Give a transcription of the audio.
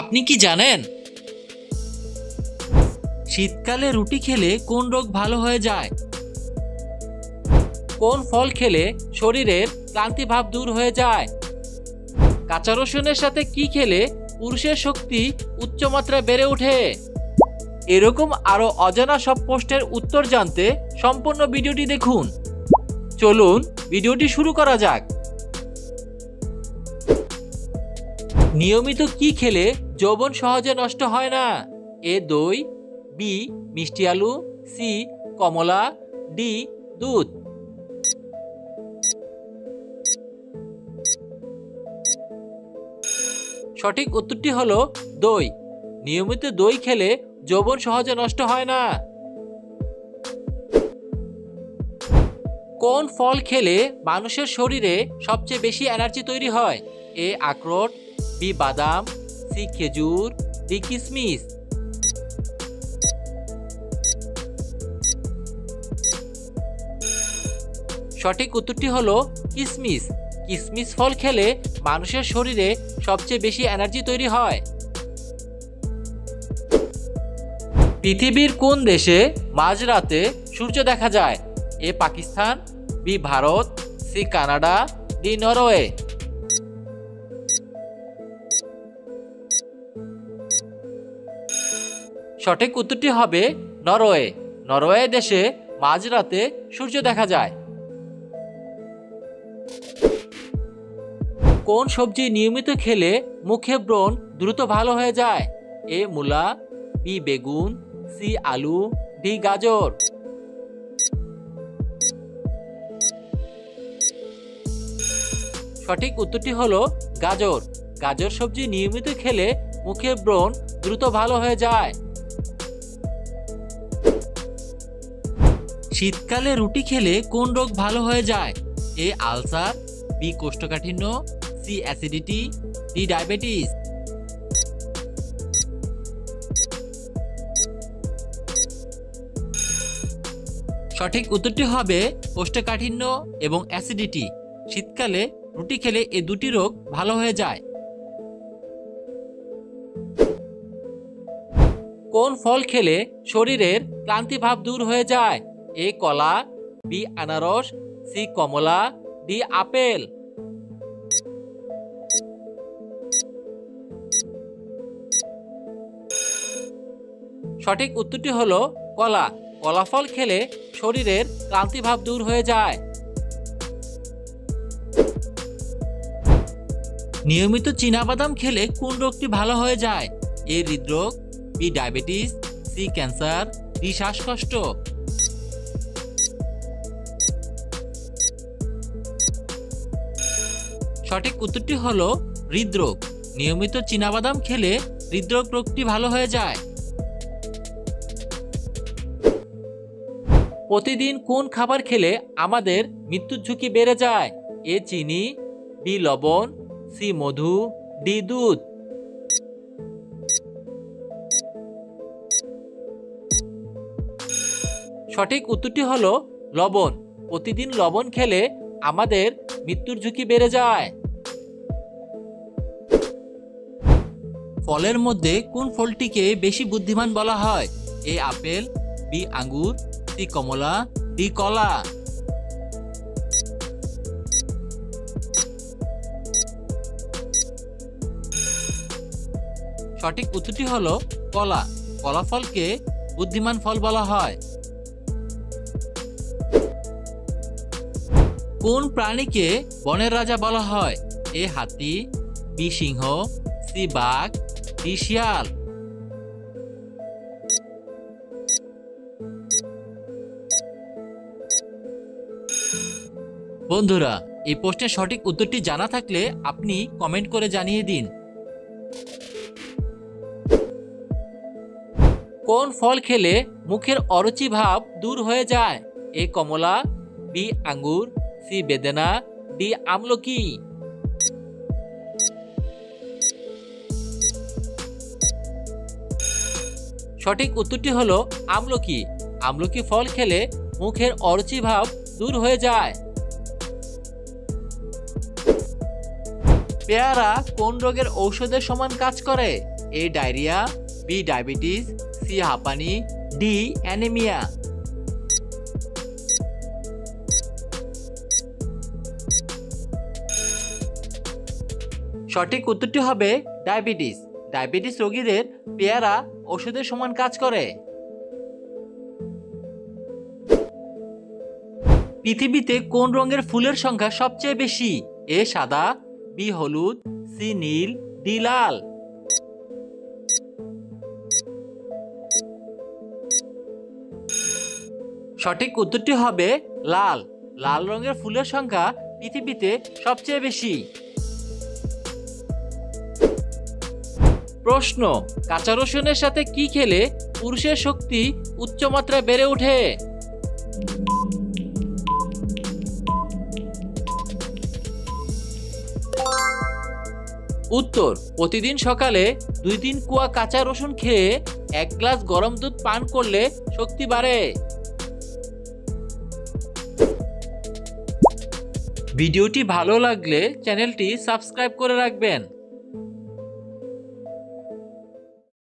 আপনি কি জানেন শীতকালে রুটি খেলে কোন রোগ ভালো হয়ে যায়? কোন ফল খেলে শরীরের ক্লান্তি ভাব দূর হয়ে যায়? কাঁচা রসুনের সাথে কি খেলে পুরুষের শক্তি উচ্চ মাত্রায় বেড়ে ওঠে? এরকম আরো অজানা সব প্রশ্নের উত্তর জানতে সম্পূর্ণ ভিডিওটি দেখুন। চলুন ভিডিওটি শুরু করা যাক। নিয়মিত কি খেলে যৌবন সহজে নষ্ট হয় না? এ দই, বি মিষ্টি আলু, সি কমলা, ডি দুধ। সঠিক উত্তরটি হলো দই। নিয়মিত দই খেলে যৌবন সহজে নষ্ট হয় না। কোন ফল খেলে মানুষের শরীরে সবচেয়ে বেশি এনার্জি তৈরি হয়? এ আখরোট, বি বাদাম, সি খেজুর, ডি কিশমিশ। সঠিক উত্তরটি হলো কিশমিশ। কিশমিশ ফল খেলে মানুষের শরীরে সবচেয়ে বেশি এনার্জি তৈরি হয়। পৃথিবীর কোন দেশে মাঝরাতে সূর্য দেখা যায়? A Pakistan, B Bharat, C Canada, D Norway. সঠিক উত্তরটি হবে নরওয়ে। নরওয়ে দেশে মাঝরাতে সূর্য দেখা যায়। কোন সবজি নিয়মিত খেলে মুখে ব্রণ দ্রুত ভালো হয়ে যায়? এ মূলা, বি বেগুন, সি আলু, ডি গাজর। সঠিক উত্তরটি হলো গাজর। গাজর সবজি নিয়মিত খেলে মুখের ব্রণ দ্রুত ভালো হয়ে যায়। শীতকালে রুটি খেলে কোন রোগ ভালো হয়ে যায়? এ আলসার, বি কোষ্ঠকাঠিন্য, সি অ্যাসিডিটি, ডি ডায়াবেটিস। সঠিক উত্তরটি হবে কোষ্ঠকাঠিন্য এবং অ্যাসিডিটি। শীতকালে রুটি খেলে এই দুটি রোগ ভালো হয়ে যায়। কোন ফল খেলে শরীরের ক্লান্তি ভাব দূর হয়ে যায়? এ কলা, বি আনারস, সি কমলা, ডি আপেল। সঠিক উত্তরটি হলো কলা। কলা ফল খেলে শরীরের ক্লান্তি ভাব দূর হয়ে যায়। নিয়মিত চীনাবাদাম খেলে কোন রোগটি ভালো হয়ে যায়? এ হৃদরোগ, B diabetes, C cancer, D শ্বাসকষ্ট। সঠিক উত্তরটি হলো হৃদরোগ। নিয়মিত চীনাবাদাম খেলে হৃদরোগ রোগটি ভালো হয়ে যায়। প্রতিদিন কোন খাবার খেলে আমাদের মৃত্যুর ঝুঁকি বেড়ে যায়? এ চিনি, বি লবণ, সি মধু, ডি দুধ। সঠিক উত্তরটি হলো লবণ। প্রতিদিন লবণ খেলে আমাদের মৃত্যুর ঝুঁকি বেড়ে যায়। ফলের মধ্যে কোন ফলটিকে বেশি বুদ্ধিমান বলা হয়? এ আপেল, বি আঙ্গুর, সি কমলা, ডি কলা। সঠিক উত্তরটি হলো কলা। কলা ফলকে বুদ্ধিমান ফল বলা হয়। কোন প্রাণীকে বনের রাজা বলা হয়? এ হাতি, বি সিংহ, সি বাঘ, ডি শিয়াল। বন্ধুরা, এই প্রশ্নের সঠিক উত্তরটি জানা থাকলে আপনি কমেন্ট করে জানিয়ে দিন। কোন ফল খেলে মুখের অরুচি ভাব দূর হয়ে যায়? এ কমলা, বি আঙ্গুর, সি বেদেনা, ডি আমলকি। সঠিক উত্তরটি হলো আমলকি। আমলকি ফল খেলে মুখের অরুচি ভাব দূর হয়ে যায়। পেয়ারা কোন রোগের ঔষধের সমান কাজ করে? A diarrhoea, B diabetes, C হাঁপানি, ডি অ্যানিমিয়া। সঠিক উত্তরটি হবে ডায়াবেটিস। ডায়াবেটিস রোগীদের পেয়ারা ওষুধের সমান কাজ করে। পৃথিবীতে কোন রঙের ফুলের সংখ্যা সবচেয়ে বেশি? এ সাদা, বি হলুদ, সি নীল, ডি লাল। সঠিক উত্তরটি হবে লাল। লাল রঙের ফুলের সংখ্যা পৃথিবীতে সবচেয়ে বেশি। প্রশ্ন, কাঁচা রসুনের সাথে কি খেলে পুরুষের শক্তি উচ্চ মাত্রায় বেড়ে ওঠে? উত্তর, প্রতিদিন সকালে 2-3 কোয়া কাঁচা রসুন খেয়ে 1 গ্লাস গরম দুধ পান করলে শক্তি বাড়ে। ভিডিওটি ভালো লাগলে চ্যানেলটি সাবস্ক্রাইব করে রাখবেন।